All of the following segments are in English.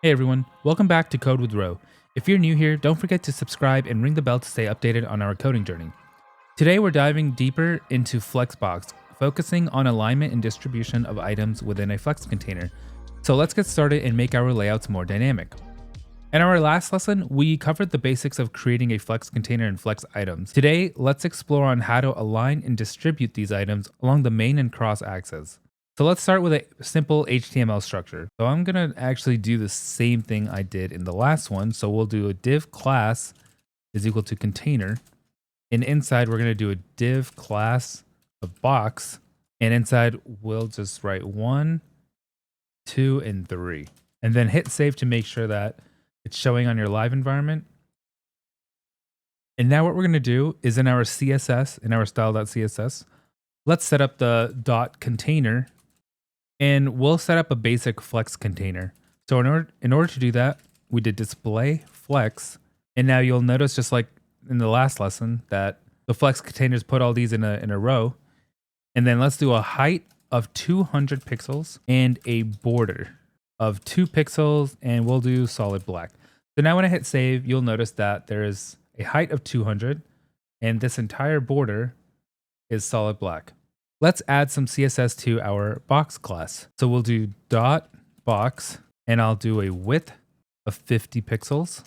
Hey everyone, welcome back to Code with Ro. If you're new here, don't forget to subscribe and ring the bell to stay updated on our coding journey. Today we're diving deeper into Flexbox, focusing on alignment and distribution of items within a Flex container. So let's get started and make our layouts more dynamic. In our last lesson, we covered the basics of creating a Flex container and Flex items. Today, let's explore on how to align and distribute these items along the main and cross axes. So let's start with a simple HTML structure. So I'm gonna actually do the same thing I did in the last one. So we'll do a div class is equal to container. And inside we're gonna do a div class of box. And inside we'll just write 1, 2, and 3. And then hit save to make sure that it's showing on your live environment. And now what we're gonna do is in our CSS, in our style.css, let's set up the .container. And we'll set up a basic Flex container. So in order to do that, we did display Flex. And now you'll notice, just like in the last lesson, that the Flex containers put all these in a row. And then let's do a height of 200 pixels and a border of 2 pixels, and we'll do solid black. So now when I hit save, you'll notice that there is a height of 200 and this entire border is solid black. Let's add some CSS to our box class. So we'll do .box, and I'll do a width of 50 pixels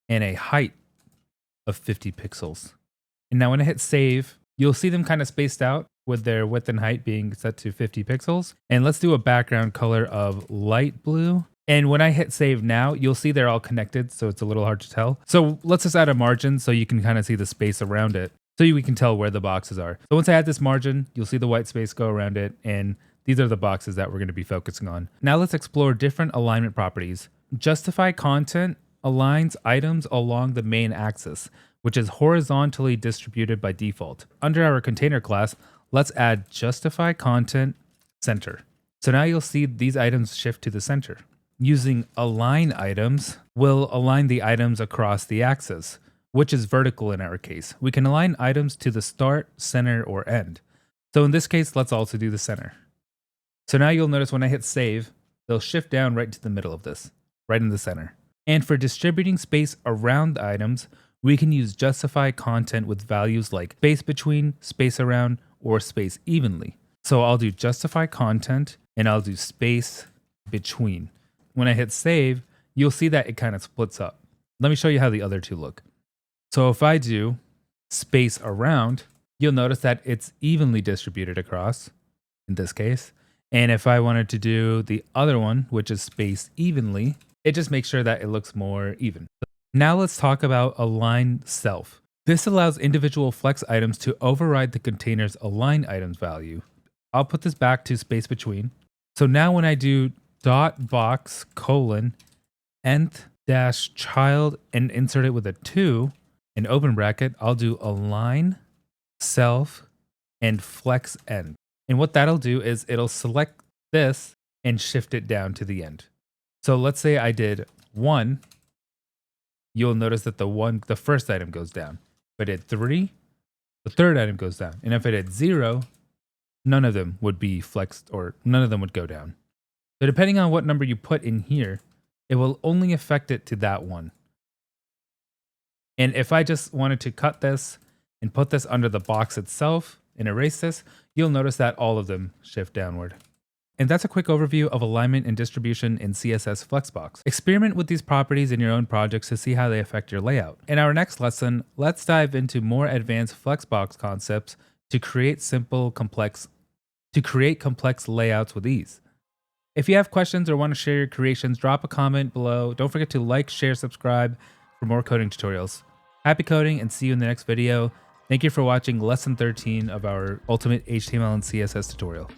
and a height of 50 pixels. And now when I hit save, you'll see them kind of spaced out with their width and height being set to 50 pixels. And let's do a background color of light blue. And when I hit save now, you'll see they're all connected, so it's a little hard to tell. So let's just add a margin so you can kind of see the space around it, so we can tell where the boxes are. So once I add this margin, you'll see the white space go around it, and these are the boxes that we're going to be focusing on. Now let's explore different alignment properties. Justify content aligns items along the main axis, which is horizontally distributed by default. Under our container class, let's add justify content center. So now you'll see these items shift to the center. Using align items, we'll align the items across the axis, which is vertical in our case. We can align items to the start, center, or end. So in this case, let's also do the center. So now you'll notice when I hit save, they'll shift down right to the middle of this, right in the center. And for distributing space around items, we can use justify content with values like space between, space around, or space evenly. So I'll do justify content and I'll do space between. When I hit save, you'll see that it kind of splits up. Let me show you how the other two look. So if I do space around, you'll notice that it's evenly distributed across, in this case. And if I wanted to do the other one, which is space evenly, it just makes sure that it looks more even. Now let's talk about align self. This allows individual Flex items to override the container's align items value. I'll put this back to space between. So now when I do .box : nth dash child and insert it with a 2, in open bracket, I'll do align self and flex end. And what that'll do is it'll select this and shift it down to the end. So let's say I did 1, you'll notice that the first item goes down. If I did 3, the third item goes down. And if I did 0, none of them would be flexed, or none of them would go down. So depending on what number you put in here, it will only affect it to that one. And if I just wanted to cut this and put this under the box itself and erase this, you'll notice that all of them shift downward. And that's a quick overview of alignment and distribution in CSS Flexbox. Experiment with these properties in your own projects to see how they affect your layout. In our next lesson, let's dive into more advanced Flexbox concepts to create complex layouts with ease. If you have questions or want to share your creations, drop a comment below. Don't forget to like, share, subscribe for more coding tutorials. Happy coding, and see you in the next video. Thank you for watching lesson 13 of our ultimate HTML and CSS tutorial.